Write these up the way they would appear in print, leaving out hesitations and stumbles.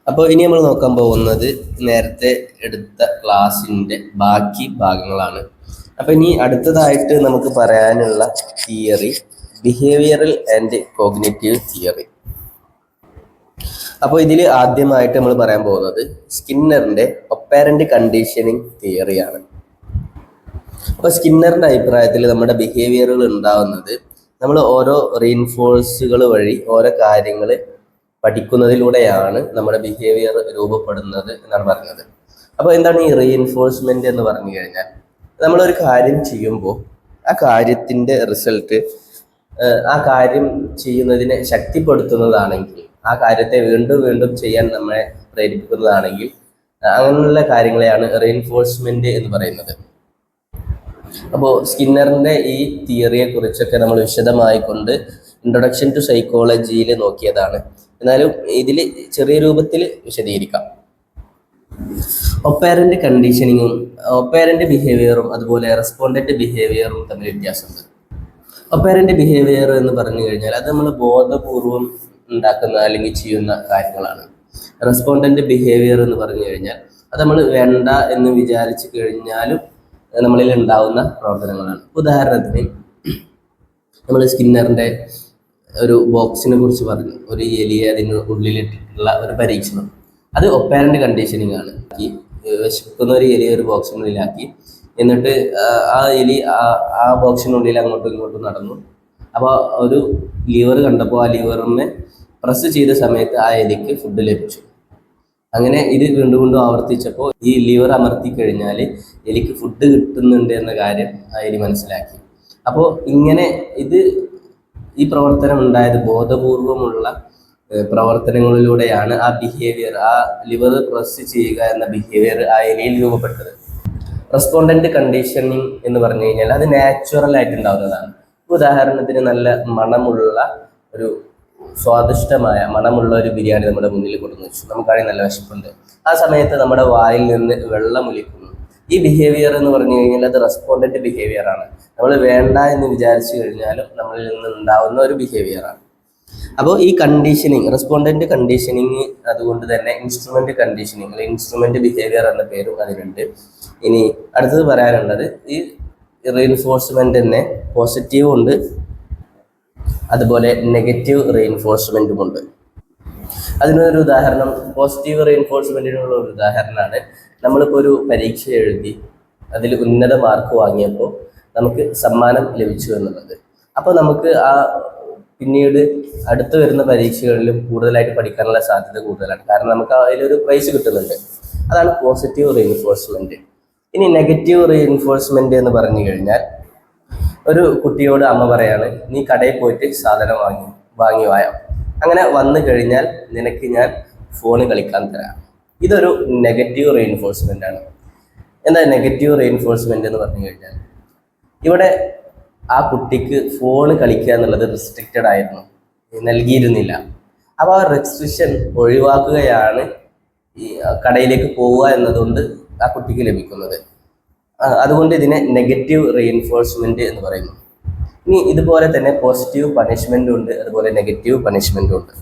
അപ്പോൾ ഇനി നമ്മൾ നോക്കാൻ പോകുന്നത് നേരത്തെ എടുത്ത ക്ലാസ്സിൻ്റെ ബാക്കി ഭാഗങ്ങളാണ്. അപ്പോൾ ഇനി അടുത്തതായിട്ട് നമുക്ക് പറയാനുള്ള theory behavioural and cognitive theory. അപ്പോൾ ഇതിൽ ആദ്യമായിട്ട് നമ്മൾ പറയാൻ പോകുന്നത് സ്കിന്നറിൻ്റെ ഒപ്പാരൻ്റ് കണ്ടീഷനിങ് തിയറിയാണ്. അപ്പോൾ സ്കിന്നറിൻ്റെ അഭിപ്രായത്തിൽ നമ്മുടെ ബിഹേവിയറുകൾ ഉണ്ടാവുന്നത് നമ്മൾ ഓരോ റീഇൻഫോഴ്സുകൾ വഴി ഓരോ കാര്യങ്ങൾ പഠിക്കുന്നതിലൂടെയാണ് നമ്മുടെ ബിഹേവിയർ രൂപപ്പെടുന്നത് എന്നാണ് പറഞ്ഞത്. അപ്പോൾ എന്താണ് ഈ റീഇൻഫോഴ്സ്മെന്റ് എന്ന് പറഞ്ഞു കഴിഞ്ഞാൽ, നമ്മളൊരു കാര്യം ചെയ്യുമ്പോൾ ആ കാര്യത്തിൻ്റെ റിസൾട്ട് ആ കാര്യം ചെയ്യുന്നതിനെ ശക്തിപ്പെടുത്തുന്നതാണെങ്കിൽ, ആ കാര്യത്തെ വീണ്ടും വീണ്ടും ചെയ്യാൻ നമ്മളെ പ്രേരിപ്പിക്കുന്നതാണെങ്കിൽ അങ്ങനെയുള്ള കാര്യങ്ങളെയാണ് റീഇൻഫോഴ്സ്മെന്റ് എന്ന് പറയുന്നത്. അപ്പോൾ സ്കിന്നറിൻ്റെ ഈ തിയറിയെ കുറിച്ചൊക്കെ നമ്മൾ വിശദമായിക്കൊണ്ട് ഇൻട്രൊഡക്ഷൻ ടു സൈക്കോളജിയിൽ നോക്കിയതാണ്. എന്നാലും ഇതിൽ ചെറിയ രൂപത്തിൽ വിശദീകരിക്കാം. ഒപ്പാരൻ്റ് കണ്ടീഷനിങ്ങും ഒപ്പാരൻ്റ് ബിഹേവിയറും അതുപോലെ റെസ്പോണ്ടൻ്റ് ബിഹേവിയറും തമ്മിൽ വ്യത്യാസമുണ്ട്. ഒപ്പാരൻ്റ് ബിഹേവിയർ എന്ന് പറഞ്ഞു കഴിഞ്ഞാൽ അത് നമ്മൾ ബോധപൂർവം ഉണ്ടാക്കുന്ന അല്ലെങ്കിൽ ചെയ്യുന്ന കാര്യങ്ങളാണ്. റെസ്പോണ്ടൻ്റ് ബിഹേവിയർ എന്ന് പറഞ്ഞു കഴിഞ്ഞാൽ അത് നമ്മൾ വേണ്ട എന്ന് വിചാരിച്ചു കഴിഞ്ഞാലും നമ്മളിൽ ഉണ്ടാവുന്ന പ്രവർത്തനങ്ങളാണ്. ഉദാഹരണത്തിന് നമ്മൾ സ്കിന്നറിൻ്റെ ഒരു ബോക്സിനെ കുറിച്ച് പറഞ്ഞു, ഒരു എലിയെ അതിന് ഉള്ളിലിട്ടിട്ടുള്ള ഒരു പരീക്ഷണം. അത് ഒപ്പാരൻ്റ് കണ്ടീഷനിങ് ആണ്. വിശക്കുന്ന ഒരു എലിയെ ഒരു ബോക്സിനുള്ളിലാക്കി, എന്നിട്ട് ആ എലി ആ ബോക്സിനുള്ളിൽ അങ്ങോട്ടും ഇങ്ങോട്ടും നടന്നു. അപ്പോൾ ഒരു ലിവർ കണ്ടപ്പോൾ ആ ലിവറിനെ പ്രസ് ചെയ്ത സമയത്ത് ആ എലിക്ക് ഫുഡ് ലഭിച്ചു. അങ്ങനെ ഇത് വീണ്ടും വീണ്ടും ആവർത്തിച്ചപ്പോൾ ഈ ലിവർ അമർത്തി കഴിഞ്ഞാൽ എലിക്ക് ഫുഡ് കിട്ടുന്നുണ്ട് എന്ന കാര്യം ആ എലി മനസ്സിലാക്കി. അപ്പോൾ ഇങ്ങനെ ഈ പ്രവർത്തനം ഉണ്ടായത് ബോധപൂർവമുള്ള പ്രവർത്തനങ്ങളിലൂടെയാണ് ആ ബിഹേവിയർ, ആ ലിവർ പ്രസ് ചെയ്യുക എന്ന ബിഹേവിയർ ആ എലിയിൽ രൂപപ്പെട്ടത്. റെസ്പോണ്ടൻ്റ് കണ്ടീഷനിങ് എന്ന് പറഞ്ഞു കഴിഞ്ഞാൽ അത് നാച്ചുറൽ ആയിട്ട് ഉണ്ടാകുന്നതാണ്. ഉദാഹരണത്തിന് നല്ല മണമുള്ള ഒരു സ്വാദിഷ്ടമായ മണമുള്ള ഒരു ബിരിയാണി നമ്മുടെ മുന്നിൽ കൊണ്ടുവന്ന് വെച്ചു, നമുക്കാണെങ്കിൽ നല്ല വിശപ്പുണ്ട്. ആ സമയത്ത് നമ്മുടെ വായിൽ നിന്ന് വെള്ളമൊലിക്കുന്നു. ഈ ബിഹേവിയർ എന്ന് പറഞ്ഞു കഴിഞ്ഞാൽ അത് റെസ്പോണ്ടൻ്റ് ബിഹേവിയർ ആണ്. നമ്മൾ വേണ്ട എന്ന് വിചാരിച്ചു കഴിഞ്ഞാലും നമ്മളിൽ നിന്ന് ഉണ്ടാവുന്ന ഒരു ബിഹേവിയറാണ്. അപ്പോൾ ഈ കണ്ടീഷനിങ്, റെസ്പോണ്ടൻ്റ് കണ്ടീഷനിങ്, അതുകൊണ്ട് തന്നെ ഇൻസ്ട്രുമെൻ്റ് കണ്ടീഷനിങ് അല്ലെങ്കിൽ ഇൻസ്ട്രുമെൻ്റ് ബിഹേവിയർ എന്ന പേരും അതിനുണ്ട്. ഇനി അടുത്തത് പറയാനുള്ളത് ഈ റീഇൻഫോഴ്സ്മെൻ്റ് തന്നെ പോസിറ്റീവും ഉണ്ട്, അതുപോലെ നെഗറ്റീവ് റീഇൻഫോഴ്സ്മെൻറ്റും ഉണ്ട്. അതിനൊരു ഉദാഹരണം, പോസിറ്റീവ് റീഇൻഫോഴ്സ്മെൻറ്റിനുള്ള ഒരു ഉദാഹരണമാണ് നമ്മളിപ്പോൾ ഒരു പരീക്ഷ എഴുതി അതിൽ ഉന്നത മാർക്ക് വാങ്ങിയപ്പോൾ നമുക്ക് സമ്മാനം ലഭിച്ചു എന്നുള്ളത്. അപ്പോൾ നമുക്ക് പിന്നീട് അടുത്ത് വരുന്ന പരീക്ഷകളിലും കൂടുതലായിട്ട് പഠിക്കാനുള്ള സാധ്യത കൂടുതലാണ്. കാരണം നമുക്ക് അതിലൊരു പ്രൈസ് കിട്ടുന്നുണ്ട്. അതാണ് പോസിറ്റീവ് റീഇൻഫോഴ്സ്മെൻറ്റ്. ഇനി നെഗറ്റീവ് റീഇൻഫോഴ്സ്മെൻറ്റ് എന്ന് പറഞ്ഞു കഴിഞ്ഞാൽ, ഒരു കുട്ടിയോട് അമ്മ പറയാണ്, നീ കടയിൽ പോയിട്ട് സാധനം വാങ്ങി വായോ, അങ്ങനെ വന്നു കഴിഞ്ഞാൽ നിനക്ക് ഞാൻ ഫോണ് കളിക്കാൻ തരാം. ഇതൊരു നെഗറ്റീവ് റീഇൻഫോഴ്സ്മെൻ്റ് ആണ്. എന്താ നെഗറ്റീവ് റീഇൻഫോഴ്സ്മെൻ്റ് എന്ന് പറഞ്ഞു കഴിഞ്ഞാൽ, ഇവിടെ ആ കുട്ടിക്ക് ഫോണ് കളിക്കുക എന്നുള്ളത് റെസ്ട്രിക്റ്റഡ് ആയിരുന്നു, നൽകിയിരുന്നില്ല. അപ്പോൾ ആ റെസ്ട്രിക്ഷൻ ഒഴിവാക്കുകയാണ് ഈ കടയിലേക്ക് പോവുക എന്നതുകൊണ്ട് ആ കുട്ടിക്ക് ലഭിക്കുന്നത്. അതുകൊണ്ട് ഇതിനെ നെഗറ്റീവ് റീഇൻഫോഴ്സ്മെന്റ് എന്ന് പറയുന്നു. ഇനി ഇതുപോലെ തന്നെ പോസിറ്റീവ് പണിഷ്മെന്റും ഉണ്ട്, അതുപോലെ നെഗറ്റീവ് പണിഷ്മെന്റും ഉണ്ട്.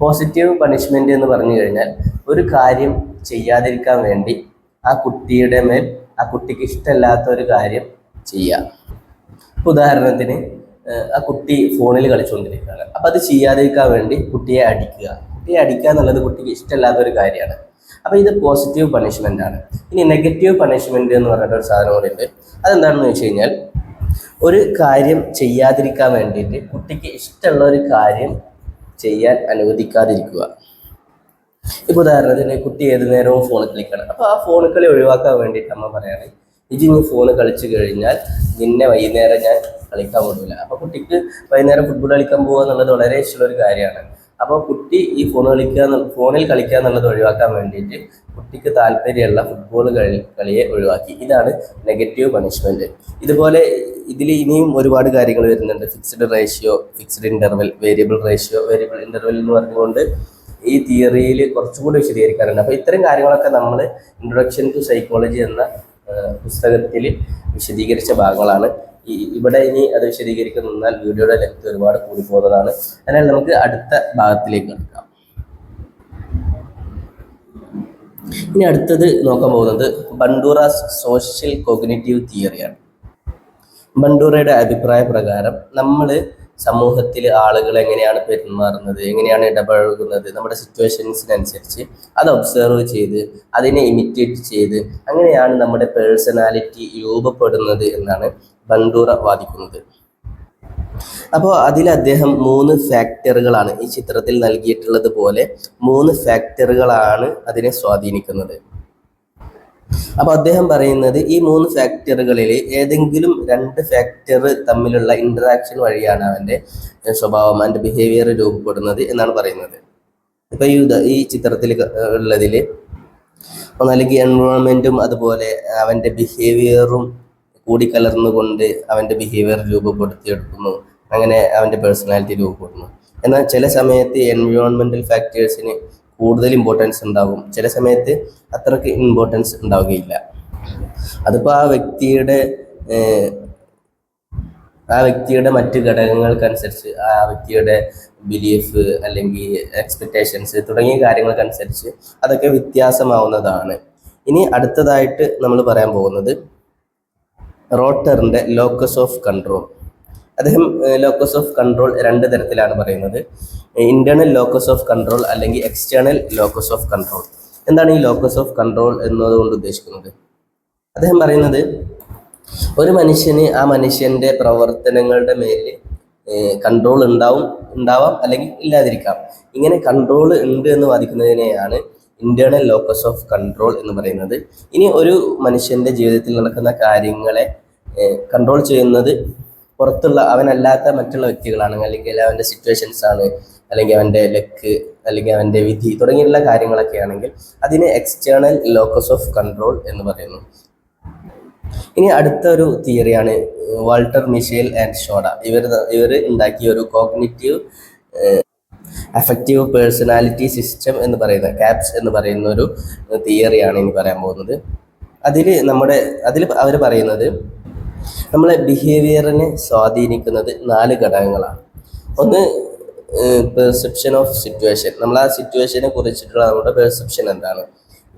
പോസിറ്റീവ് പണിഷ്മെന്റ് എന്ന് പറഞ്ഞു കഴിഞ്ഞാൽ ഒരു കാര്യം ചെയ്യാതിരിക്കാൻ വേണ്ടി ആ കുട്ടിയുടെ മേൽ ആ കുട്ടിക്ക് ഇഷ്ടമല്ലാത്ത ഒരു കാര്യം ചെയ്യുക. ഉദാഹരണത്തിന് ആ കുട്ടി ഫോണിൽ കളിച്ചുകൊണ്ടിരിക്കുകയാണ്, അപ്പോൾ അത് ചെയ്യാതിരിക്കാൻ വേണ്ടി കുട്ടിയെ അടിക്കുക എന്നുള്ളത് കുട്ടിക്ക് ഇഷ്ടമല്ലാത്ത ഒരു കാര്യമാണ്. അപ്പോൾ ഇത് പോസിറ്റീവ് പണിഷ്മെൻ്റ് ആണ്. ഇനി നെഗറ്റീവ് പണിഷ്മെൻ്റ് എന്ന് പറഞ്ഞിട്ട് ഒരു സാധനം കൂടി ഉണ്ട്. അതെന്താണെന്ന് വെച്ച് കഴിഞ്ഞാൽ, ഒരു കാര്യം ചെയ്യാതിരിക്കാൻ വേണ്ടിയിട്ട് കുട്ടിക്ക് ഇഷ്ടമുള്ള ഒരു കാര്യം ചെയ്യാൻ അനുവദിക്കാതിരിക്കുക. ഇപ്പോൾ ഉദാഹരണത്തിന് കുട്ടി ഏത് നേരവും ഫോണിൽ കളിക്കണം. അപ്പോൾ ആ ഫോണിൽ കളി ഒഴിവാക്കാൻ വേണ്ടിയിട്ട് അമ്മ പറയുകയാണ്, ഇനി ഫോണ് കളിച്ചു കഴിഞ്ഞാൽ നിന്നെ വൈകുന്നേരം ഞാൻ കളിക്കാൻ പോകില്ല. അപ്പോൾ കുട്ടിക്ക് വൈകുന്നേരം ഫുട്ബോൾ കളിക്കാൻ പോകുക എന്നുള്ളത് വളരെ ഇഷ്ടമുള്ളൊരു കാര്യമാണ്. അപ്പോൾ കുട്ടി ഈ ഫോണിൽ കളിക്കുക എന്നുള്ളത് ഒഴിവാക്കാൻ വേണ്ടിയിട്ട് കുട്ടിക്ക് താല്പര്യമുള്ള ഫുട്ബോൾ കളിയെ ഒഴിവാക്കി. ഇതാണ് നെഗറ്റീവ് പണിഷ്മെൻറ്റ്. ഇതുപോലെ ഇതിൽ ഇനിയും ഒരുപാട് കാര്യങ്ങൾ വരുന്നുണ്ട്. Fixed ratio, fixed interval, variable ratio, variable interval എന്ന് പറഞ്ഞുകൊണ്ട് ഈ തിയറിയിൽ കുറച്ചുകൂടി വിശദീകരിക്കാറുണ്ട്. അപ്പോൾ ഇത്തരം കാര്യങ്ങളൊക്കെ നമ്മൾ ഇൻട്രൊഡക്ഷൻ ടു സൈക്കോളജി എന്ന പുസ്തകത്തിൽ വിശദീകരിച്ച ഭാഗങ്ങളാണ്. ഇവിടെ ഇനി അത് വിശദീകരിക്കുന്ന നിന്നാൽ വീഡിയോയുടെ ലെങ്ത് ഒരുപാട് കൂടി പോകുന്നതാണ്. അതിനാൽ നമുക്ക് അടുത്ത ഭാഗത്തിലേക്ക് കടക്കാം. ഇനി അടുത്തത് നോക്കാൻ പോകുന്നത് ബണ്ടൂറാസ് സോഷ്യൽ കോഗ്നിറ്റീവ് തിയറിയാണ്. ബണ്ടൂറയുടെ അഭിപ്രായ പ്രകാരം നമ്മൾ സമൂഹത്തിൽ ആളുകൾ എങ്ങനെയാണ് പെരുമാറുന്നത്, എങ്ങനെയാണ് ഇടപഴകുന്നത്, നമ്മുടെ സിറ്റുവേഷൻസിനനുസരിച്ച് അത് ഒബ്സർവ് ചെയ്ത് അതിനെ ഇമിറ്റേറ്റ് ചെയ്ത് അങ്ങനെയാണ് നമ്മുടെ പേഴ്സണാലിറ്റി രൂപപ്പെടുന്നത് എന്നാണ് ബണ്ടൂറ വാദിക്കുന്നത്. അപ്പോൾ അതിൽ അദ്ദേഹം 3 ഫാക്ടറുകളാണ് ഈ ചിത്രത്തിൽ നൽകിയിട്ടുള്ളത് പോലെ 3 ഫാക്ടറുകളാണ് അതിനെ സ്വാധീനിക്കുന്നത്. അപ്പോൾ അദ്ദേഹം പറയുന്നത് ഈ 3 ഫാക്ടറുകളിൽ ഏതെങ്കിലും 2 ഫാക്ടർ തമ്മിലുള്ള ഇന്ററാക്ഷൻ വഴിയാണ് അവൻ്റെ സ്വഭാവം, അവൻ്റെ ബിഹേവിയർ രൂപപ്പെടുന്നത് എന്നാണ് പറയുന്നത്. ഇപ്പോൾ ഈ ചിത്രത്തിൽ ഉള്ളതിൽ ഒന്നല്ലെങ്കിൽ എൻവയോൺമെൻറ്റും അതുപോലെ അവൻ്റെ ബിഹേവിയറും കൂടിക്കലർന്നുകൊണ്ട് അവൻ്റെ ബിഹേവിയർ രൂപപ്പെടുത്തിയെടുക്കുന്നു, അങ്ങനെ അവൻ്റെ പേഴ്സണാലിറ്റി രൂപപ്പെടുന്നു. എന്നാൽ ചില സമയത്ത് എൻവയോൺമെൻറ്റൽ ഫാക്ടേഴ്സിന് കൂടുതൽ ഇമ്പോർട്ടൻസ് ഉണ്ടാകും, ചില സമയത്ത് അത്രയ്ക്ക് ഇമ്പോർട്ടൻസ് ഉണ്ടാവുകയില്ല. അതിപ്പോൾ ആ വ്യക്തിയുടെ മറ്റ് ഘടകങ്ങൾക്കനുസരിച്ച്, ആ വ്യക്തിയുടെ ബിലീഫ് അല്ലെങ്കിൽ എക്സ്പെക്റ്റേഷൻസ് തുടങ്ങിയ കാര്യങ്ങൾക്കനുസരിച്ച് അതൊക്കെ വ്യത്യാസമാവുന്നതാണ്. ഇനി അടുത്തതായിട്ട് നമ്മൾ പറയാൻ പോകുന്നത് റോട്ടറിൻ്റെ ലോക്കസ് ഓഫ് കൺട്രോൾ. അദ്ദേഹം ലോക്കസ് ഓഫ് കൺട്രോൾ 2 തരത്തിലാണ് പറയുന്നത്: ഇന്റേണൽ ലോക്കസ് ഓഫ് കൺട്രോൾ അല്ലെങ്കിൽ എക്സ്റ്റേണൽ ലോക്കസ് ഓഫ് കൺട്രോൾ. എന്താണ് ഈ ലോക്കസ് ഓഫ് കൺട്രോൾ എന്നതുകൊണ്ട് ഉദ്ദേശിക്കുന്നത്? അദ്ദേഹം പറയുന്നത് ഒരു മനുഷ്യന് ആ മനുഷ്യൻ്റെ പ്രവർത്തനങ്ങളുടെ മേൽ കൺട്രോൾ ഉണ്ടാവാം അല്ലെങ്കിൽ ഇല്ലാതിരിക്കാം. ഇങ്ങനെ കൺട്രോൾ ഉണ്ട് എന്ന് വാദിക്കുന്നതിനെയാണ് ഇന്റേണൽ ലോക്കസ് ഓഫ് കൺട്രോൾ എന്ന് പറയുന്നത്. ഇനി ഒരു മനുഷ്യൻ്റെ ജീവിതത്തിൽ നടക്കുന്ന കാര്യങ്ങളെ കൺട്രോൾ ചെയ്യുന്നത് പുറത്തുള്ള അവനല്ലാത്ത മറ്റുള്ള വ്യക്തികളാണ്, അല്ലെങ്കിൽ അവൻ്റെ സിറ്റുവേഷൻസ് ആണ്, അല്ലെങ്കിൽ അവൻ്റെ ലക്ക്, അല്ലെങ്കിൽ അവൻ്റെ വിധി തുടങ്ങിയുള്ള കാര്യങ്ങളൊക്കെ ആണെങ്കിൽ അതിനെ എക്സ്റ്റേണൽ ലോക്കസ് ഓഫ് കൺട്രോൾ എന്ന് പറയുന്നു. ഇനി അടുത്ത ഒരു തിയറിയാണ് വാൾട്ടർ മിഷേൽ ആൻഡ് ഷോഡ. ഇവർ ഉണ്ടാക്കിയ ഒരു കോഗ്നിറ്റീവ് അഫക്റ്റീവ് പേഴ്സണാലിറ്റി സിസ്റ്റം എന്ന് പറയുന്ന കാപ്സ് എന്ന് പറയുന്ന ഒരു തിയറിയാണ് ഇനി പറയാൻ പോകുന്നത്. അതിൽ അവർ പറയുന്നത് നമ്മളെ ബിഹേവിയറിനെ സ്വാധീനിക്കുന്നത് 4 ഘടകങ്ങളാണ്. ഒന്ന് പെർസെപ്ഷൻ ഓഫ് സിറ്റുവേഷൻ, നമ്മൾ ആ സിറ്റുവേഷനെ കുറിച്ചിട്ടുള്ള നമ്മുടെ പെർസെപ്ഷൻ എന്താണ്.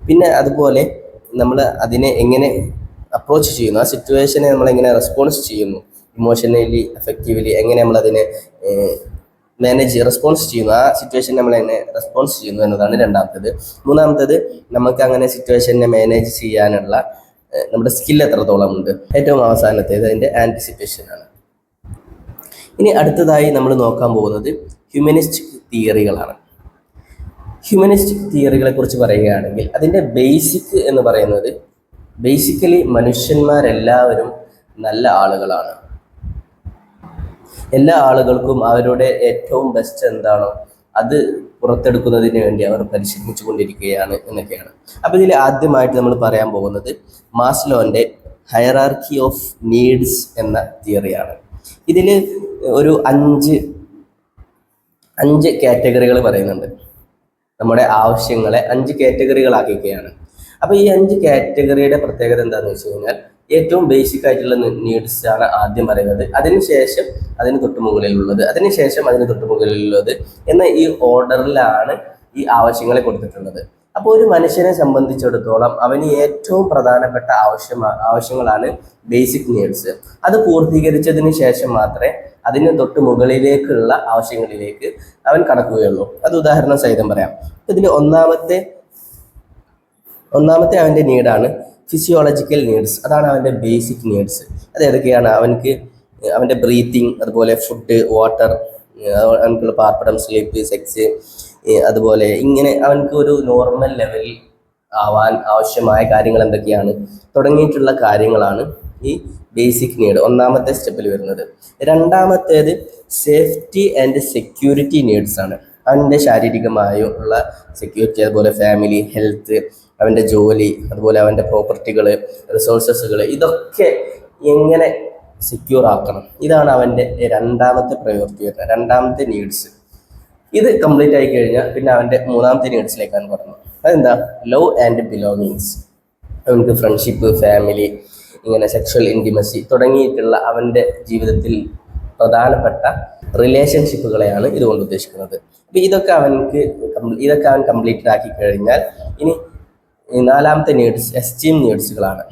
പിന്നെ അതുപോലെ നമ്മൾ അതിനെ എങ്ങനെ അപ്രോച്ച് ചെയ്യുന്നു, ആ സിറ്റുവേഷനെ നമ്മൾ എങ്ങനെ റെസ്പോൺസ് ചെയ്യുന്നു, ഇമോഷണലി അഫക്റ്റീവ്ലി എങ്ങനെ നമ്മളതിനെ റെസ്പോൺസ് ചെയ്യുന്നു, ആ സിറ്റുവേഷൻ നമ്മൾ എങ്ങനെ റെസ്പോൺസ് ചെയ്യുന്നു എന്നതാണ് രണ്ടാമത്തേത്. മൂന്നാമത്തേത് നമുക്ക് അങ്ങനെ സിറ്റുവേഷനെ മാനേജ് ചെയ്യാനുള്ള നമ്മുടെ സ്കിൽ എത്രത്തോളം ഉണ്ട്. ഏറ്റവും അവസാനത്തേത് അതിൻ്റെ ആൻറ്റിസിപ്പേഷനാണ്. ഇനി അടുത്തതായി നമ്മൾ നോക്കാൻ പോകുന്നത് ഹ്യൂമനിസ്റ്റിക് തിയറികളാണ്. ഹ്യൂമനിസ്റ്റിക് തിയറികളെ കുറിച്ച് പറയുകയാണെങ്കിൽ അതിൻ്റെ ബേസിക് എന്ന് പറയുന്നത് ബേസിക്കലി മനുഷ്യന്മാരെല്ലാവരും നല്ല ആളുകളാണ്. എല്ലാ ആളുകൾക്കും അവരുടെ ഏറ്റവും ബെസ്റ്റ് എന്താണോ അത് പുറത്തെടുക്കുന്നതിന് വേണ്ടി അവർ പരിശ്രമിച്ചു കൊണ്ടിരിക്കുകയാണ് എന്നൊക്കെയാണ്. അപ്പോൾ ഇതിൽ ആദ്യമായിട്ട് നമ്മൾ പറയാൻ പോകുന്നത് മാസ്ലോൻ്റെ ഹയറാർക്കി ഓഫ് നീഡ്സ് എന്ന തിയറിയാണ്. ഇതിൽ ഒരു 5 കാറ്റഗറികൾ പറയുന്നുണ്ട്. നമ്മുടെ ആവശ്യങ്ങളെ 5 കാറ്റഗറികളാക്കുകയാണ്. അപ്പോൾ ഈ 5 കാറ്റഗറിയുടെ പ്രത്യേകത എന്താണെന്ന് വെച്ച് കഴിഞ്ഞാൽ ഏറ്റവും ബേസിക് ആയിട്ടുള്ള നീഡ്സ് ആണ് ആദ്യം പറയുന്നത്, അതിനുശേഷം അതിന് തൊട്ട് മുകളിലുള്ളത്, അതിനുശേഷം അതിന് തൊട്ട് മുകളിലുള്ളത് എന്ന ഈ ഓർഡറിലാണ് ഈ ആവശ്യങ്ങളെ കൊടുത്തിട്ടുള്ളത്. അപ്പോൾ ഒരു മനുഷ്യനെ സംബന്ധിച്ചിടത്തോളം അവന് ഏറ്റവും പ്രധാനപ്പെട്ട ആവശ്യങ്ങളാണ് ബേസിക് നീഡ്സ്. അത് പൂർത്തീകരിച്ചതിന് ശേഷം മാത്രമേ അതിന് തൊട്ട് മുകളിലേക്കുള്ള ആവശ്യങ്ങളിലേക്ക് അവൻ കടക്കുകയുള്ളൂ. അത് ഉദാഹരണം സഹിതം പറയാം. ഇതിൽ ഒന്നാമത്തെ അവൻ്റെ നീഡാണ് ഫിസിയോളജിക്കൽ നീഡ്സ്. അതാണ് അവൻ്റെ ബേസിക് നീഡ്സ്. അത് ഏതൊക്കെയാണ്? അവൻ്റെ ബ്രീത്തിങ്, അതുപോലെ ഫുഡ്, വാട്ടർ, അവനക്കുള്ള പാർപ്പിടം, സ്ലീപ്പ്, സെക്സ്, അതുപോലെ ഇങ്ങനെ അവനക്ക് ഒരു നോർമൽ ലെവലിൽ ആവാൻ ആവശ്യമായ കാര്യങ്ങൾ എന്തൊക്കെയാണ് തുടങ്ങിയിട്ടുള്ള കാര്യങ്ങളാണ് ഈ ബേസിക് നീഡ് ഒന്നാമത്തെ സ്റ്റെപ്പിൽ വരുന്നത്. രണ്ടാമത്തേത് സേഫ്റ്റി ആൻഡ് സെക്യൂരിറ്റി നീഡ്സ് ആണ്. അവൻ്റെ ശാരീരികമായുള്ള സെക്യൂരിറ്റി, അതുപോലെ ഫാമിലി, ഹെൽത്ത്, അവൻ്റെ ജോലി, അതുപോലെ അവൻ്റെ പ്രോപ്പർട്ടികൾ, റിസോഴ്സസുകൾ, ഇതൊക്കെ എങ്ങനെ സെക്യൂർ ആക്കണം, ഇതാണ് അവൻ്റെ രണ്ടാമത്തെ പ്രയോറിറ്റി വരുന്നത്, രണ്ടാമത്തെ നീഡ്സ്. ഇത് കംപ്ലീറ്റ് ആയി കഴിഞ്ഞാൽ പിന്നെ അവൻ്റെ മൂന്നാമത്തെ നീഡ്സിലേക്കാണ് പറഞ്ഞത്. അതെന്താ? Love and belongings. അവനക്ക് ഫ്രണ്ട്ഷിപ്പ്, ഫാമിലി, ഇങ്ങനെ സെക്ഷൽ ഇൻറ്റിമസി തുടങ്ങിയിട്ടുള്ള അവൻ്റെ ജീവിതത്തിൽ പ്രധാനപ്പെട്ട റിലേഷൻഷിപ്പുകളെയാണ് ഇതുകൊണ്ട് ഉദ്ദേശിക്കുന്നത്. അപ്പോൾ ഇതൊക്കെ അവൻ കംപ്ലീറ്റ് ആക്കി കഴിഞ്ഞാൽ ഇനി ഈ നാലാമത്തെ നീഡ്സ് എസ്റ്റീം നീഡ്സുകളാണ്.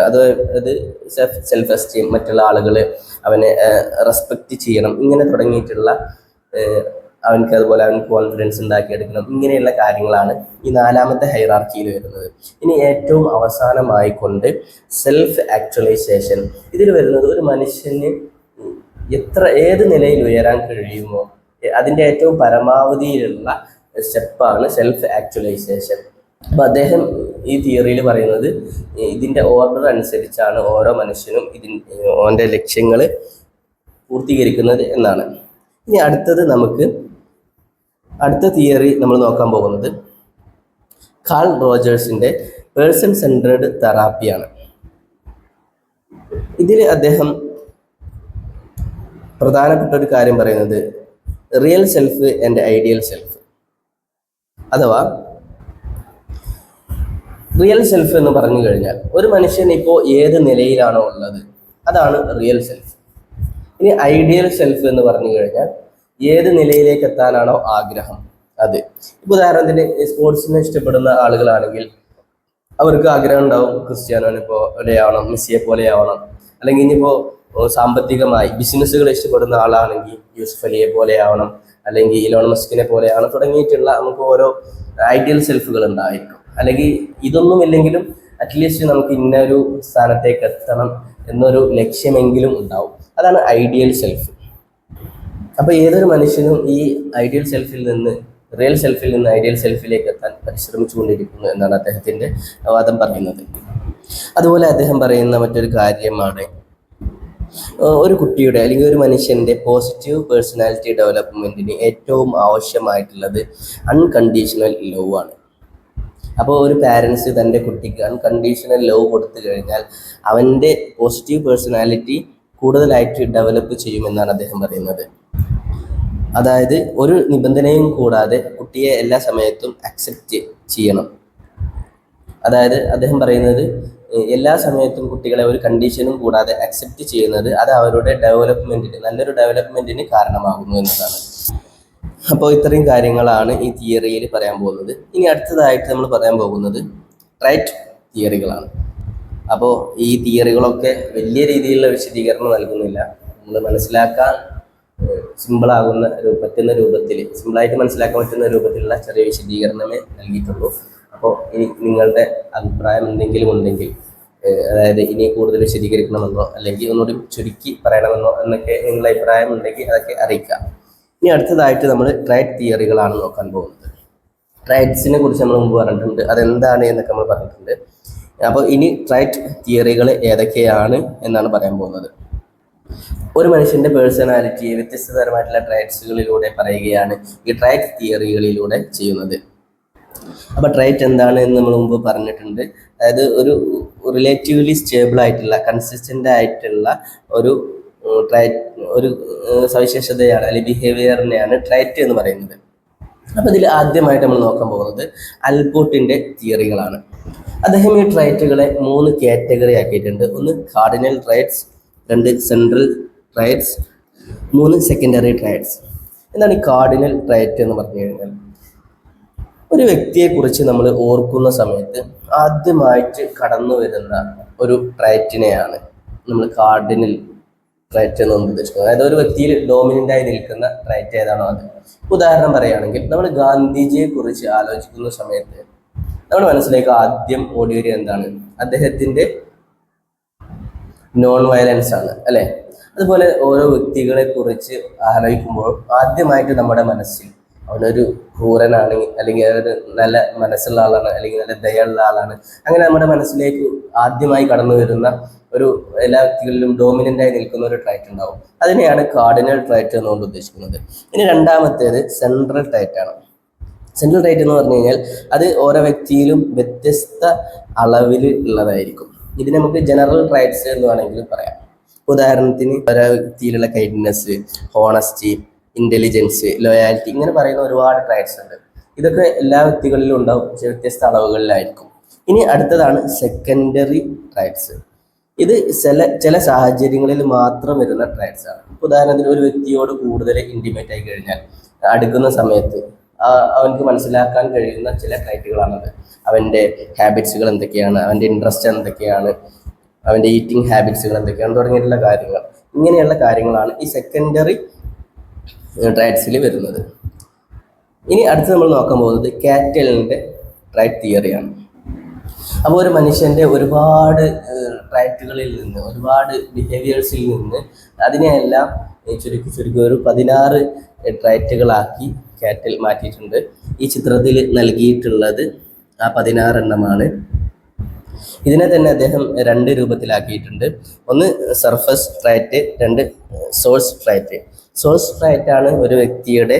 അത് അത് സെൽഫ് എസ്റ്റീം, മറ്റുള്ള ആളുകൾ അവനെ റെസ്പെക്റ്റ് ചെയ്യണം, ഇങ്ങനെ തുടങ്ങിയിട്ടുള്ള അവനക്ക് അതുപോലെ അവന് കോൺഫിഡൻസ് ഉണ്ടാക്കിയെടുക്കണം, ഇങ്ങനെയുള്ള കാര്യങ്ങളാണ് ഈ നാലാമത്തെ ഹൈറാർക്കിയിൽ വരുന്നത്. ഇനി ഏറ്റവും അവസാനമായിക്കൊണ്ട് സെൽഫ് ആക്ച്വലൈസേഷൻ. ഇതിൽ വരുന്നത് ഒരു മനുഷ്യന് ഏത് നിലയിൽ ഉയരാൻ കഴിയുമോ അതിൻ്റെ ഏറ്റവും പരമാവധിയിലുള്ള സ്റ്റെപ്പാണ് സെൽഫ് ആക്ച്വലൈസേഷൻ. അപ്പം അദ്ദേഹം ഈ തിയറിയിൽ പറയുന്നത് ഇതിൻ്റെ ഓർഡർ അനുസരിച്ചാണ് ഓരോ മനുഷ്യനും ഓൻ്റെ ലക്ഷ്യങ്ങൾ പൂർത്തീകരിക്കുന്നത് എന്നാണ്. ഇനി അടുത്ത തിയറി നമ്മൾ നോക്കാൻ പോകുന്നത് കാൾ റോജേഴ്സിൻ്റെ പേഴ്സൺ സെൻട്രേഡ് തെറാപ്പിയാണ്. ഇതിൽ അദ്ദേഹം പ്രധാനപ്പെട്ട ഒരു കാര്യം പറയുന്നത് real self and ideal self, അഥവാ റിയൽ സെൽഫ് എന്ന് പറഞ്ഞു കഴിഞ്ഞാൽ ഒരു മനുഷ്യൻ ഇപ്പോൾ ഏത് നിലയിലാണോ ഉള്ളത് അതാണ് റിയൽ സെൽഫ്. ഇനി ഐഡിയൽ സെൽഫ് എന്ന് പറഞ്ഞു കഴിഞ്ഞാൽ ഏത് നിലയിലേക്ക് എത്താനാണോ ആഗ്രഹം അത്. ഇപ്പോൾ ഉദാഹരണത്തിന് സ്പോർട്സിനെ ഇഷ്ടപ്പെടുന്ന ആളുകളാണെങ്കിൽ അവർക്ക് ആഗ്രഹം ഉണ്ടാവും ക്രിസ്ത്യാനോനെ പോലെ ആവണം, മെസ്സിയെ പോലെ ആവണം. അല്ലെങ്കിൽ ഇനിയിപ്പോൾ സാമ്പത്തികമായി ബിസിനസ്സുകൾ ഇഷ്ടപ്പെടുന്ന ആളാണെങ്കിൽ യൂസുഫ് അലിയെ പോലെ ആവണം, അല്ലെങ്കിൽ ഇലോൺ മസ്കിനെ പോലെ ആവണം, തുടങ്ങിയിട്ടുള്ള നമുക്ക് ഓരോ ഐഡിയൽ സെൽഫുകൾ ഉണ്ടായിരിക്കും. അല്ലെങ്കിൽ ഇതൊന്നും ഇല്ലെങ്കിലും അറ്റ്ലീസ്റ്റ് നമുക്ക് ഇന്നൊരു സ്ഥാനത്തേക്ക് എത്തണം എന്നൊരു ലക്ഷ്യമെങ്കിലും ഉണ്ടാവും. അതാണ് ഐഡിയൽ സെൽഫ്. അപ്പോൾ ഏതൊരു മനുഷ്യനും ഈ ഐഡിയൽ സെൽഫിൽ നിന്ന് റിയൽ സെൽഫിൽ നിന്ന് ഐഡിയൽ സെൽഫിലേക്ക് എത്താൻ പരിശ്രമിച്ചുകൊണ്ടിരിക്കുന്നു എന്നാണ് അദ്ദേഹത്തിൻ്റെ വാദം പറയുന്നത്. അതുപോലെ അദ്ദേഹം പറയുന്ന മറ്റൊരു കാര്യമാണ് ഒരു കുട്ടിയുടെ അല്ലെങ്കിൽ ഒരു മനുഷ്യൻ്റെ പോസിറ്റീവ് പേഴ്സണാലിറ്റി ഡെവലപ്മെൻറ്റിന് ഏറ്റവും ആവശ്യമായിട്ടുള്ളത് അൺകണ്ടീഷണൽ ലവ് ആണ്. അപ്പോൾ ഒരു പാരൻസ് തൻ്റെ കുട്ടിക്ക് അൺകണ്ടീഷണൽ ലവ് കൊടുത്തു കഴിഞ്ഞാൽ അവൻ്റെ പോസിറ്റീവ് പേഴ്സണാലിറ്റി കൂടുതലായിട്ട് ഡെവലപ്പ് ചെയ്യുമെന്നാണ് അദ്ദേഹം പറയുന്നത്. അതായത് ഒരു നിബന്ധനയും കൂടാതെ കുട്ടിയെ എല്ലാ സമയത്തും അക്സെപ്റ്റ് ചെയ്യണം. അതായത് അദ്ദേഹം പറയുന്നത് എല്ലാ സമയത്തും കുട്ടികളെ ഒരു കണ്ടീഷനും കൂടാതെ അക്സെപ്റ്റ് ചെയ്യുന്നത് അത് അവരുടെ ഡെവലപ്മെൻറ്റിന്, നല്ലൊരു ഡെവലപ്മെൻറ്റിന് കാരണമാകുന്നു എന്നതാണ്. അപ്പോൾ ഇത്രയും കാര്യങ്ങളാണ് ഈ തിയറിയിൽ പറയാൻ പോകുന്നത്. ഇനി അടുത്തതായിട്ട് നമ്മൾ പറയാൻ പോകുന്നത് ട്രൈറ്റ് തിയറികളാണ്. അപ്പോൾ ഈ തിയറികളൊക്കെ വലിയ രീതിയിലുള്ള വിശദീകരണം നൽകുന്നില്ല. നമ്മൾ മനസ്സിലാക്കാൻ സിമ്പിളായിട്ട് മനസ്സിലാക്കാൻ പറ്റുന്ന രൂപത്തിലുള്ള ചെറിയ വിശദീകരണമേ നൽകിയിട്ടുള്ളൂ. അപ്പോൾ ഇനി നിങ്ങളുടെ അഭിപ്രായം എന്തെങ്കിലും ഉണ്ടെങ്കിൽ, അതായത് ഇനി കൂടുതൽ വിശദീകരിക്കണമെന്നോ അല്ലെങ്കിൽ ഒന്നുകൂടി ചുരുക്കി പറയണമെന്നോ എന്നൊക്കെ നിങ്ങളുടെ അഭിപ്രായം ഉണ്ടെങ്കിൽ അതൊക്കെ അറിയിക്കാം. ഇനി അടുത്തതായിട്ട് നമ്മൾ ട്രൈറ്റ് തിയറികളാണ് നോക്കാൻ പോകുന്നത്. ട്രൈറ്റ്സിനെ കുറിച്ച് നമ്മൾ മുമ്പ് പറഞ്ഞിട്ടുണ്ട്, അതെന്താണ് എന്നൊക്കെ നമ്മൾ പറഞ്ഞിട്ടുണ്ട്. അപ്പോൾ ഇനി ട്രൈറ്റ് തിയറികൾ ഏതൊക്കെയാണ് എന്നാണ് പറയാൻ പോകുന്നത്. ഒരു മനുഷ്യൻ്റെ പേഴ്സണാലിറ്റിയെ വ്യത്യസ്ത തരമായിട്ടുള്ള ട്രൈറ്റ്സുകളിലൂടെ പറയുകയാണ് ഈ ട്രൈറ്റ് തിയറികളിലൂടെ ചെയ്യുന്നത്. അപ്പോൾ ട്രൈറ്റ് എന്താണ് എന്ന് നമ്മൾ മുമ്പ് പറഞ്ഞിട്ടുണ്ട്. അതായത് ഒരു റിലേറ്റീവ്ലി സ്റ്റേബിൾ ആയിട്ടുള്ള കൺസിസ്റ്റൻ്റ് ആയിട്ടുള്ള ഒരു സവിശേഷതയാണ് അല്ലെങ്കിൽ ബിഹേവിയറിനെയാണ് ട്രൈറ്റ് എന്ന് പറയുന്നത്. അപ്പോൾ ഇതിൽ ആദ്യമായിട്ട് നമ്മൾ നോക്കാൻ പോകുന്നത് അൽപോർട്ടിൻ്റെ തിയറികളാണ്. അദ്ദേഹം ഈ ട്രൈറ്റുകളെ 3 കാറ്റഗറി ആക്കിയിട്ടുണ്ട്. 1 cardinal traits, 2 central traits, 3 secondary traits. എന്താണ് ഈ കാർഡിനൽ ട്രൈറ്റ് എന്ന് പറഞ്ഞു കഴിഞ്ഞാൽ, ഒരു വ്യക്തിയെക്കുറിച്ച് നമ്മൾ ഓർക്കുന്ന സമയത്ത് ആദ്യമായിട്ട് കടന്നു വരുന്ന ഒരു ട്രൈറ്റിനെയാണ് നമ്മൾ കാർഡിനൽ ട്രൈറ്റ് എന്ന് ഉദ്ദേശിക്കുന്നത്. അതായത് ഒരു വ്യക്തിയിൽ ഡോമിനൻ്റായി നിൽക്കുന്ന ട്രൈറ്റ് ഏതാണോ അത്. ഉദാഹരണം പറയുകയാണെങ്കിൽ നമ്മൾ ഗാന്ധിജിയെ കുറിച്ച് ആലോചിക്കുന്ന സമയത്ത് നമ്മുടെ മനസ്സിലേക്ക് ആദ്യം ഓടി വരിക എന്താണ്? അദ്ദേഹത്തിൻ്റെ നോൺ വയലൻസ് ആണ്, അല്ലേ? അതുപോലെ ഓരോ വ്യക്തികളെ കുറിച്ച് ആലോചിക്കുമ്പോൾ ആദ്യമായിട്ട് നമ്മുടെ മനസ്സിൽ അവനൊരു ക്രൂരനാണ്, അല്ലെങ്കിൽ അതൊരു നല്ല മനസ്സുള്ള ആളാണ്, അല്ലെങ്കിൽ നല്ല ദയുള്ള ആളാണ്, അങ്ങനെ നമ്മുടെ മനസ്സിലേക്ക് ആദ്യമായി കടന്നു വരുന്ന ഒരു എല്ലാ വ്യക്തികളിലും ഡോമിനൻ്റായി നിൽക്കുന്ന ഒരു ട്രൈറ്റ് ഉണ്ടാവും. അതിനെയാണ് കാർഡിനൽ ട്രൈറ്റ് എന്നുകൊണ്ട് ഉദ്ദേശിക്കുന്നത്. ഇനി രണ്ടാമത്തേത് സെൻട്രൽ ട്രൈറ്റ് ആണ്. സെൻട്രൽ ട്രൈറ്റ് എന്ന് പറഞ്ഞു കഴിഞ്ഞാൽ അത് ഓരോ വ്യക്തിയിലും വ്യത്യസ്ത അളവിൽ ഉള്ളതായിരിക്കും. ഇതിന് നമുക്ക് ജനറൽ ട്രൈറ്റ്സ് എന്ന് വേണമെങ്കിൽ പറയാം. ഉദാഹരണത്തിന് ഓരോ വ്യക്തിയിലുള്ള കൈൻഡ്നെസ്, ഹോണസ്റ്റി, ഇൻ്റലിജൻസ്, ലോയാലിറ്റി, ഇങ്ങനെ പറയുന്ന ഒരുപാട് ട്രൈറ്റ്സ് ഉണ്ട്. ഇതൊക്കെ എല്ലാ വ്യക്തികളിലും ഉണ്ടാവും, വ്യത്യസ്ത അളവുകളിലായിരിക്കും. ഇനി അടുത്തതാണ് സെക്കൻഡറി ട്രൈറ്റ്സ്. ഇത് ചില സാഹചര്യങ്ങളിൽ മാത്രം വരുന്ന ട്രൈറ്റ്സ് ആണ്. ഉദാഹരണത്തിന് ഒരു വ്യക്തിയോട് കൂടുതൽ ഇൻറ്റിമേറ്റ് ആയി കഴിഞ്ഞാൽ അടുക്കുന്ന സമയത്ത് അവനക്ക് മനസ്സിലാക്കാൻ കഴിയുന്ന ചില ട്രൈറ്റുകളാണത്. അവൻ്റെ ഹാബിറ്റ്സുകൾ എന്തൊക്കെയാണ്, അവൻ്റെ ഇൻട്രസ്റ്റ് എന്തൊക്കെയാണ്, അവൻ്റെ ഈറ്റിംഗ് ഹാബിറ്റ്സുകൾ എന്തൊക്കെയാണ് തുടങ്ങിയിട്ടുള്ള കാര്യങ്ങൾ. ഇങ്ങനെയുള്ള കാര്യങ്ങളാണ് ഈ സെക്കൻഡറി ട്രൈറ്റ്സിൽ വരുന്നത്. ഇനി അടുത്ത് നമ്മൾ നോക്കാൻ പോകുന്നത് കാറ്റലിൻ്റെ ട്രൈറ്റ് തിയറിയാണ്. അപ്പോൾ ഒരു മനുഷ്യൻ്റെ ഒരുപാട് ട്രൈറ്റുകളിൽ നിന്ന്, ഒരുപാട് ബിഹേവിയേഴ്സിൽ നിന്ന് അതിനെയെല്ലാം ചുരുക്കി ഒരു 16 ട്രൈറ്റുകളാക്കി കാറ്റൽ മാറ്റിയിട്ടുണ്ട്. ഈ ചിത്രത്തിൽ നൽകിയിട്ടുള്ളത് ആ 16 എണ്ണമാണ്. ഇതിനെ തന്നെ അദ്ദേഹം 2 രൂപത്തിലാക്കിയിട്ടുണ്ട്. ഒന്ന് surface trait, 2 source trait. Source trait ആണ് ഒരു വ്യക്തിയുടെ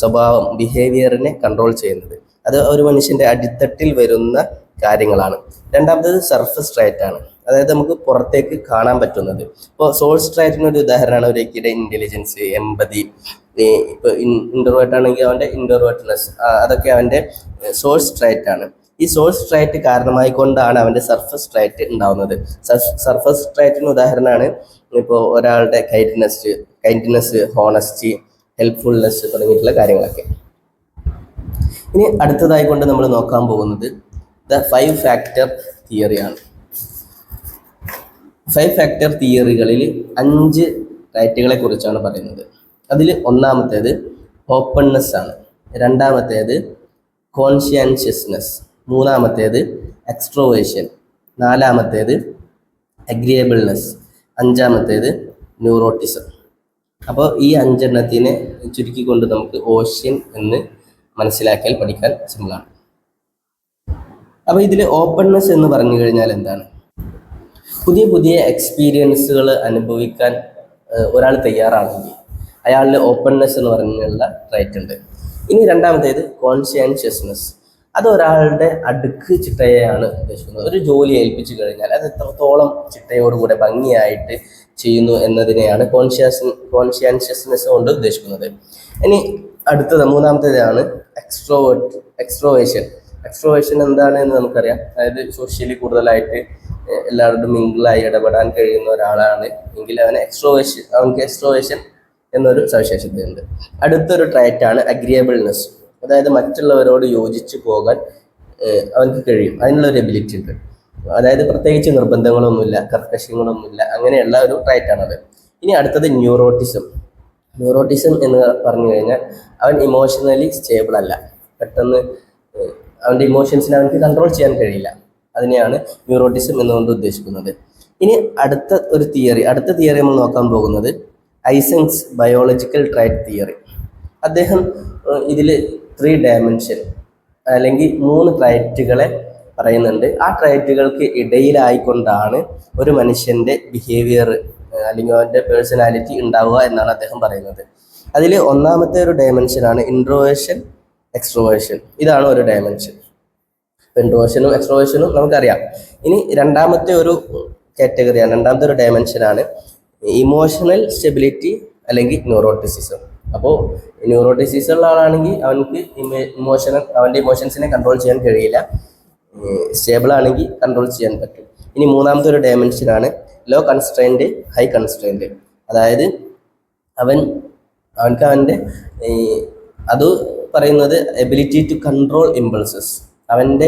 സ്വഭാവം, ബിഹേവിയറിനെ കൺട്രോൾ ചെയ്യുന്നത്. അത് ഒരു മനുഷ്യൻ്റെ അടിത്തട്ടിൽ വരുന്ന കാര്യങ്ങളാണ്. രണ്ടാമത്തേത് സർഫസ് ട്രൈറ്റ് ആണ്, അതായത് നമുക്ക് പുറത്തേക്ക് കാണാൻ പറ്റുന്നത്. ഇപ്പോൾ സോഴ്സ് ട്രൈറ്റിന് ഒരു ഉദാഹരണമാണ് ഒരു വ്യക്തിയുടെ ഇൻ്റലിജൻസ്, എമ്പതി. ഇപ്പോൾ ഇൻട്രോവേർട്ട് ആണെങ്കിൽ അവൻ്റെ ഇൻട്രോവേർട്ട്നെസ്, അതൊക്കെ അവൻ്റെ സോഴ്സ് ട്രൈറ്റ് ആണ്. ഈ സോഴ്സ് ട്രൈറ്റ് കാരണമായിക്കൊണ്ടാണ് അവൻ്റെ സർഫസ് ട്രൈറ്റ് ഉണ്ടാവുന്നത്. സർഫസ് ട്രൈറ്റിന് ഉദാഹരണമാണ് ഇപ്പോൾ ഒരാളുടെ കൈൻഡ്നെസ്, ഹോണസ്റ്റി, ഹെൽപ്ഫുൾനെസ് തുടങ്ങിയിട്ടുള്ള കാര്യങ്ങളൊക്കെ. ഇനി അടുത്തതായി കൊണ്ട് നമ്മൾ നോക്കാൻ പോകുന്നത് ദ 5 ഫാക്ടർ തിയറിയാണ്. 5 ഫാക്ടർ തിയറികളിൽ 5 ട്രൈറ്റുകളെ കുറിച്ചാണ് പറയുന്നത്. അതിൽ ഒന്നാമത്തേത് ഓപ്പൺനെസ് ആണ്, രണ്ടാമത്തേത് കോൺഷ്യൻഷ്യസ്നെസ്, മൂന്നാമത്തേത് എക്സ്ട്രോവേഷൻ, നാലാമത്തേത് അഗ്രിയബിൾനെസ്, അഞ്ചാമത്തേത് ന്യൂറോട്ടിസം. അപ്പോൾ ഈ 5 എണ്ണത്തിനെ ചുരുക്കിക്കൊണ്ട് നമുക്ക് ഓഷ്യൻ എന്ന് മനസ്സിലാക്കിയാൽ പഠിക്കാൻ സിമ്പിളാണ്. അപ്പോൾ ഇതിൽ ഓപ്പൺനെസ് എന്ന് പറഞ്ഞു കഴിഞ്ഞാൽ എന്താണ്? പുതിയ എക്സ്പീരിയൻസുകൾ അനുഭവിക്കാൻ ഒരാൾ തയ്യാറാണെങ്കിൽ അയാളുടെ ഓപ്പൺനെസ് എന്ന് പറഞ്ഞുള്ള ട്രൈറ്റ് ഉണ്ട്. ഇനി രണ്ടാമത്തേത് കോൺഷ്യൻഷ്യസ്നെസ്. അത് ഒരാളുടെ അടുക്ക് ചിട്ടയെയാണ് ഉദ്ദേശിക്കുന്നത്. ഒരു ജോലി ഏൽപ്പിച്ചു കഴിഞ്ഞാൽ അത് എത്രത്തോളം ചിട്ടയോടുകൂടെ ഭംഗിയായിട്ട് ചെയ്യുന്നു എന്നതിനെയാണ് കോൺഷ്യൻഷ്യസ്നെസ് കൊണ്ട് ഉദ്ദേശിക്കുന്നത്. ഇനി അടുത്തത് മൂന്നാമത്തേതാണ് എക്സ്ട്രോവേഷൻ. എക്സ്ട്രോവേഷൻ എന്താണ് എന്ന് നമുക്കറിയാം. അതായത് സോഷ്യലി കൂടുതലായിട്ട് എല്ലാവരോടും മിങ്കിളായി ഇടപെടാൻ കഴിയുന്ന ഒരാളാണ് എങ്കിൽ അവനക്ക് എക്സ്ട്രോവേഷൻ എന്നൊരു സവിശേഷതയുണ്ട്. അടുത്തൊരു ട്രൈറ്റാണ് അഗ്രിയബിൾനെസ്. അതായത് മറ്റുള്ളവരോട് യോജിച്ച് പോകാൻ അവനക്ക് കഴിയും, അതിനുള്ളൊരു എബിലിറ്റി ഉണ്ട്. അതായത് പ്രത്യേകിച്ച് നിർബന്ധങ്ങളൊന്നുമില്ല, കർക്കശങ്ങളൊന്നുമില്ല, അങ്ങനെയുള്ള ഒരു ട്രൈറ്റാണത്. ഇനി അടുത്തത് ന്യൂറോട്ടിസം. ന്യൂറോട്ടിസം എന്ന് പറഞ്ഞു കഴിഞ്ഞാൽ അവൻ ഇമോഷണലി സ്റ്റേബിൾ അല്ല, പെട്ടെന്ന് അവൻ്റെ ഇമോഷൻസിനെ അവനക്ക് കൺട്രോൾ ചെയ്യാൻ കഴിയില്ല. അതിനെയാണ് ന്യൂറോട്ടിസം എന്നുകൊണ്ട് ഉദ്ദേശിക്കുന്നത്. ഇനി അടുത്ത തിയറി നമ്മൾ നോക്കാൻ പോകുന്നത് ഐസൻസ് ബയോളജിക്കൽ ട്രൈറ്റ് തിയറി. അദ്ദേഹം ഇതിൽ 3 ഡയമെൻഷൻ അല്ലെങ്കിൽ 3 ട്രൈറ്റുകളെ പറയുന്നുണ്ട്. ആ ട്രൈറ്റുകൾക്ക് ഇടയിലായിക്കൊണ്ടാണ് ഒരു മനുഷ്യൻ്റെ ബിഹേവിയർ അല്ലെങ്കിൽ അവൻ്റെ പേഴ്സണാലിറ്റി ഉണ്ടാവുക എന്നാണ് അദ്ദേഹം പറയുന്നത്. അതിൽ ഒന്നാമത്തെ ഒരു ഡയമെൻഷനാണ് ഇൻട്രോവേഷൻ, എക്സ്ട്രോവേഷൻ. ഇതാണ് ഒരു ഡയമെൻഷൻ. ഇൻട്രോവേഷനും എക്സ്ട്രോവേഷനും നമുക്കറിയാം. ഇനി രണ്ടാമത്തെ ഒരു കാറ്റഗറിയാണ്, രണ്ടാമത്തെ ഒരു ഡയമെൻഷനാണ് ഇമോഷണൽ സ്റ്റെബിലിറ്റി അല്ലെങ്കിൽ ന്യൂറോട്ടിസിസം. അപ്പോൾ ന്യൂറോട്ടിസിസം ഉള്ള ആളാണെങ്കിൽ അവനക്ക് അവൻ്റെ ഇമോഷൻസിനെ കൺട്രോൾ ചെയ്യാൻ കഴിയില്ല. സ്റ്റേബിൾ ആണെങ്കിൽ കൺട്രോൾ ചെയ്യാൻ പറ്റും. ഇനി മൂന്നാമത്തെ ഒരു ഡയമെൻഷനാണ് ലോ കൺസ്ട്രെയിൻറ്റ്, ഹൈ കൺസ്ട്രെയിൻറ്റ്. അതായത് അവൻക്ക് അവൻ്റെ അത് പറയുന്നത് എബിലിറ്റി ടു കൺട്രോൾ ഇമ്പൾസസ്. അവൻ്റെ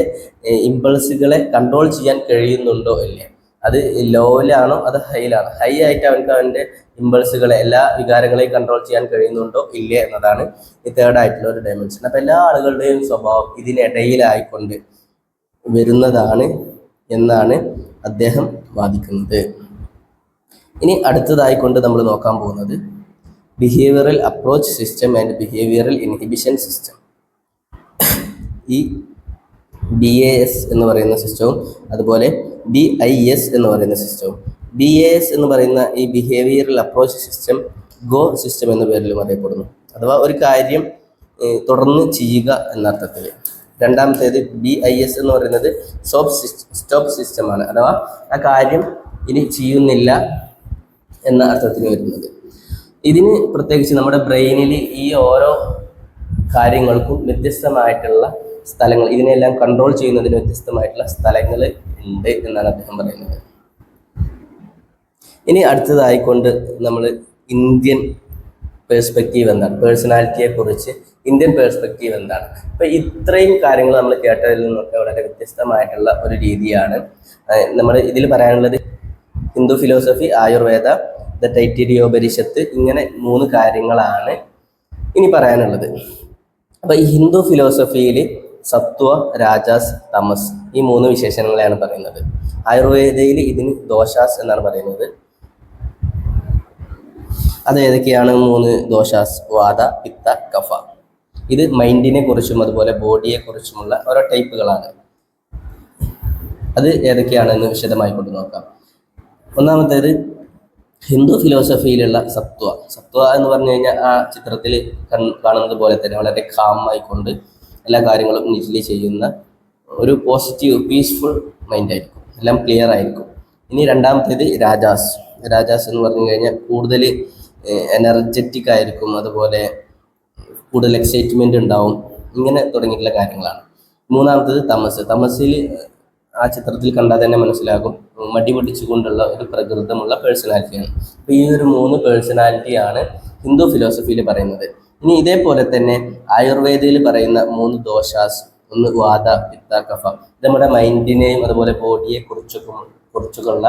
ഇമ്പൾസുകളെ കൺട്രോൾ ചെയ്യാൻ കഴിയുന്നുണ്ടോ ഇല്ലേ, അത് ലോയിലാണോ അത് ഹൈയിലാണോ. ഹൈ ആയിട്ട് അവൻ്റെ ഇമ്പൾസുകളെ, എല്ലാ വികാരങ്ങളെയും കൺട്രോൾ ചെയ്യാൻ കഴിയുന്നുണ്ടോ ഇല്ലേ എന്നതാണ് ഈ തേർഡായിട്ടുള്ള ഒരു ഡയമെൻഷൻ. അപ്പോൾ എല്ലാ ആളുകളുടെയും സ്വഭാവം ഇതിനിടയിലായിക്കൊണ്ട് വരുന്നതാണ് എന്നാണ് അദ്ദേഹം വാദിക്കുന്നത്. ഇനി അടുത്തതായിക്കൊണ്ട് നമ്മൾ നോക്കാൻ പോകുന്നത് behavioural approach system and behavioural inhibition system. ഈ BAS എന്ന് പറയുന്ന സിസ്റ്റവും അതുപോലെ BIS എന്ന് പറയുന്ന സിസ്റ്റവും. BAS എന്ന് പറയുന്ന ഈ behavioural approach system go system എന്ന പേരിലും അറിയപ്പെടുന്നു. അഥവാ ഒരു കാര്യം തുടർന്ന് ചെയ്യുക എന്നർത്ഥത്തിൽ. രണ്ടാമത്തേത് BIS എന്ന് പറയുന്നത് സ്റ്റോപ്പ് സിസ്റ്റമാണ്. അഥവാ ആ കാര്യം ഇനി ചെയ്യുന്നില്ല എന്ന അർത്ഥത്തിൽ വരുന്നത്. ഇതിന് പ്രത്യേകിച്ച് നമ്മുടെ ബ്രെയിനിൽ ഈ ഓരോ കാര്യങ്ങൾക്കും വ്യത്യസ്തമായിട്ടുള്ള സ്ഥലങ്ങൾ, ഇതിനെല്ലാം കൺട്രോൾ ചെയ്യുന്നതിന് വ്യത്യസ്തമായിട്ടുള്ള സ്ഥലങ്ങൾ ഉണ്ട് എന്നാണ് അദ്ദേഹം പറയുന്നത്. ഇനി അടുത്തതായിക്കൊണ്ട് നമ്മൾ ഇന്ത്യൻ പേഴ്സ്പെക്റ്റീവ് എന്താണ്, പേഴ്സണാലിറ്റിയെ കുറിച്ച് ഇന്ത്യൻ പേഴ്സ്പെക്റ്റീവ് എന്താണ്. അപ്പൊ ഇത്രയും കാര്യങ്ങൾ നമ്മൾ കേട്ടതിൽ നിന്നൊക്കെ വളരെ വ്യത്യസ്തമായിട്ടുള്ള ഒരു രീതിയാണ് നമ്മൾ ഇതിൽ പറയാനുള്ളത്. ഹിന്ദു ഫിലോസഫി, ആയുർവേദ, ദ തൈത്തിരീയോപനിഷത്ത്, ഇങ്ങനെ 3 കാര്യങ്ങളാണ് ഇനി പറയാനുള്ളത്. അപ്പൊ ഈ ഹിന്ദു ഫിലോസഫിയിൽ സത്വ, രാജാസ്, തമസ് ഈ 3 വിശേഷണങ്ങളെയാണ് പറയുന്നത്. ആയുർവേദയിൽ ഇതിന് ദോഷാസ് എന്നാണ് പറയുന്നത്. അത് ഏതൊക്കെയാണ് 3 ദോഷാസ്? വാത, പിത്ത, കഫ. ഇത് മൈൻഡിനെ കുറിച്ചും അതുപോലെ ബോഡിയെ കുറിച്ചുമുള്ള ഓരോ ടൈപ്പുകളാണ്. അത് ഏതൊക്കെയാണെന്ന് വിശദമായി കൊണ്ട് നോക്കാം. ഒന്നാമത്തേത് ഹിന്ദു ഫിലോസഫിയിലുള്ള സത്വ. സത്വ എന്ന് പറഞ്ഞു കഴിഞ്ഞാൽ ആ ചിത്രത്തിൽ കാണുന്നത് പോലെ തന്നെ വളരെ കാമായിക്കൊണ്ട് എല്ലാ കാര്യങ്ങളും നീറ്റ്ലി ചെയ്യുന്ന ഒരു പോസിറ്റീവ് പീസ്ഫുൾ മൈൻഡ് ആയിരിക്കും, എല്ലാം ക്ലിയർ ആയിരിക്കും. ഇനി രണ്ടാമത്തേത് രാജാസ്. രാജാസ് എന്ന് പറഞ്ഞു കഴിഞ്ഞാൽ കൂടുതൽ എനർജറ്റിക് ആയിരിക്കും, അതുപോലെ കൂടുതൽ എക്സൈറ്റ്മെന്റ് ഉണ്ടാവും, ഇങ്ങനെ തുടങ്ങിയിട്ടുള്ള കാര്യങ്ങളാണ്. മൂന്നാമത്തേത് തമസ്. തമസിൽ ആ ചിത്രത്തിൽ കണ്ടാൽ തന്നെ മനസ്സിലാകും, മടി പിടിച്ചുകൊണ്ടുള്ള ഒരു പ്രകൃതമുള്ള പേഴ്സണാലിറ്റിയാണ്. അപ്പോൾ ഈ ഒരു 3 പേഴ്സണാലിറ്റിയാണ് ഹിന്ദു ഫിലോസഫിയിൽ പറയുന്നത്. ഇനി ഇതേപോലെ തന്നെ ആയുർവേദയിൽ പറയുന്ന 3 ദോഷാസ്, ഒന്ന് വാത, പിത്ത, കഫ. ഇത് നമ്മുടെ മൈൻഡിനെയും അതുപോലെ ബോഡിയെ കുറിച്ചുള്ള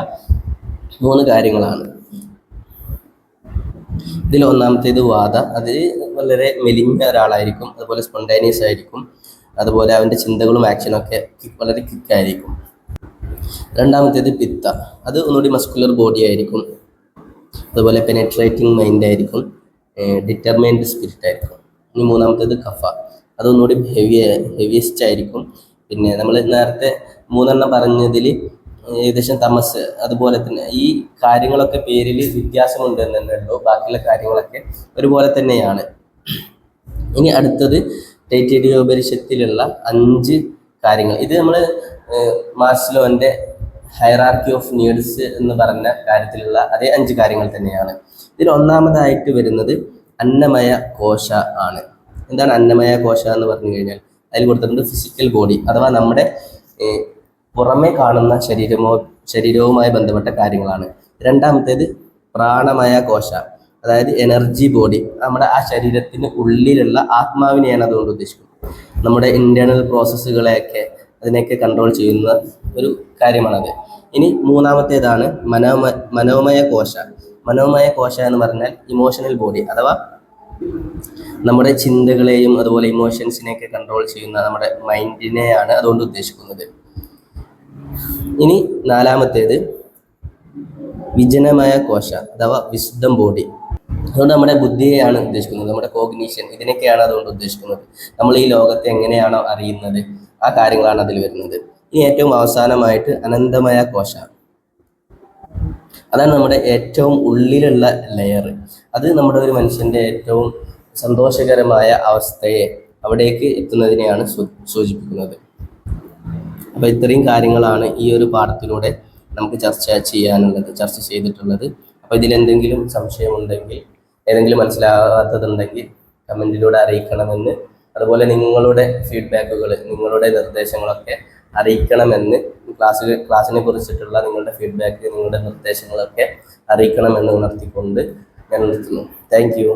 3 കാര്യങ്ങളാണ്. ഇതിൽ ഒന്നാമത്തേത് വാത. അത് വളരെ മെലിഞ്ഞ ഒരാളായിരിക്കും, അതുപോലെ സ്പോണ്ടേനിയസ് ആയിരിക്കും, അതുപോലെ അവൻ്റെ ചിന്തകളും ആക്ഷനും ഒക്കെ വളരെ ക്വിക്കായിരിക്കും. രണ്ടാമത്തേത് പിത്ത. അത് ഒന്നുകൂടി മസ്കുലർ ബോഡി ആയിരിക്കും, അതുപോലെ പെനെട്രേറ്റിംഗ് മൈൻഡ് ആയിരിക്കും, ഡിറ്റർമൈൻഡ് സ്പിരിറ്റ് ആയിരിക്കും. ഇനി മൂന്നാമത്തേത് കഫ. അതൊന്നുകൂടി ഹെവിയസ്റ്റ് ആയിരിക്കും. പിന്നെ നമ്മൾ നേരത്തെ 3 പറഞ്ഞതിൽ ഏകദേശം തമസ്, അതുപോലെ തന്നെ ഈ കാര്യങ്ങളൊക്കെ പേരിൽ വ്യത്യാസമുണ്ട് എന്നേ ഉള്ളൂ, ബാക്കിയുള്ള കാര്യങ്ങളൊക്കെ ഒരുപോലെ തന്നെയാണ്. ഇനി അടുത്തത് തൈത്തിരീയോപനിഷത്തിലുള്ള 5 കാര്യങ്ങൾ. ഇത് നമ്മൾ മാസ്ലോന്റെ ഹൈറാർക്കി ഓഫ് നീഡ്സ് എന്ന് പറഞ്ഞ കാര്യത്തിലുള്ള അതേ 5 കാര്യങ്ങൾ തന്നെയാണ്. ഇതിൽ ഒന്നാമതായിട്ട് വരുന്നത് അന്നമയ കോശ ആണ്. എന്താണ് അന്നമയ കോശ എന്ന് പറഞ്ഞു കഴിഞ്ഞാൽ അതിൽ കൊടുത്തിട്ടുണ്ട് ഫിസിക്കൽ ബോഡി, അഥവാ നമ്മുടെ പുറമേ കാണുന്ന ശരീരവുമായി ബന്ധപ്പെട്ട കാര്യങ്ങളാണ്. രണ്ടാമത്തേത് പ്രാണമയ കോശ, അതായത് എനർജി ബോഡി, നമ്മുടെ ആ ശരീരത്തിന് ഉള്ളിലുള്ള ആത്മാവിനെയാണ് അതുകൊണ്ട് ഉദ്ദേശിക്കുന്നത്. നമ്മുടെ ഇന്റേണൽ പ്രോസസ്സുകളെയൊക്കെ അതിനെയൊക്കെ കൺട്രോൾ ചെയ്യുന്ന ഒരു കാര്യമാണത്. ഇനി മൂന്നാമത്തേതാണ് മനോമയ കോശ. മനോമയ കോശ എന്ന് പറഞ്ഞാൽ ഇമോഷണൽ ബോഡി, അഥവാ നമ്മുടെ ചിന്തകളെയും അതുപോലെ ഇമോഷൻസിനെയൊക്കെ കൺട്രോൾ ചെയ്യുന്ന നമ്മുടെ മൈൻഡിനെയാണ് അതുകൊണ്ട് ഉദ്ദേശിക്കുന്നത്. ഇനി നാലാമത്തേത് വിജനമയ കോശ, അഥവാ വിസ്ഡം ബോഡി. അതുകൊണ്ട് നമ്മുടെ ബുദ്ധിയെയാണ് ഉദ്ദേശിക്കുന്നത്, നമ്മുടെ കോഗ്നീഷൻ, ഇതിനൊക്കെയാണ് അതുകൊണ്ട് ഉദ്ദേശിക്കുന്നത്. നമ്മൾ ഈ ലോകത്തെ എങ്ങനെയാണോ അറിയുന്നത് ആ കാര്യങ്ങളാണ് അതിൽ വരുന്നത്. ഇനി ഏറ്റവും അവസാനമായിട്ട് അനന്തമയ കോശ. അതാണ് നമ്മുടെ ഏറ്റവും ഉള്ളിലുള്ള ലെയർ. അത് നമ്മുടെ ഒരു മനുഷ്യൻ്റെ ഏറ്റവും സന്തോഷകരമായ അവസ്ഥയെ, അവിടേക്ക് എത്തുന്നതിനെയാണ് സൂചിപ്പിക്കുന്നത്. അപ്പോൾ ഇത്രയും കാര്യങ്ങളാണ് ഈ ഒരു പാഠത്തിലൂടെ നമുക്ക് ചർച്ച ചെയ്തിട്ടുള്ളത്. അപ്പോൾ ഇതിലെന്തെങ്കിലും സംശയമുണ്ടെങ്കിൽ, ഏതെങ്കിലും മനസ്സിലാകാത്തതുണ്ടെങ്കിൽ കമൻറ്റിലൂടെ അറിയിക്കണമെന്ന്, അതുപോലെ നിങ്ങളുടെ ഫീഡ്ബാക്കുകൾ, നിങ്ങളുടെ നിർദ്ദേശങ്ങളൊക്കെ അറിയിക്കണമെന്ന്, ക്ലാസ്സിനെ കുറിച്ചിട്ടുള്ള നിങ്ങളുടെ ഫീഡ്ബാക്ക്, നിങ്ങളുടെ നിർദ്ദേശങ്ങളൊക്കെ അറിയിക്കണമെന്ന് ഉണർത്തിക്കൊണ്ട് ഞാൻ നിർത്തുന്നു. Thank you.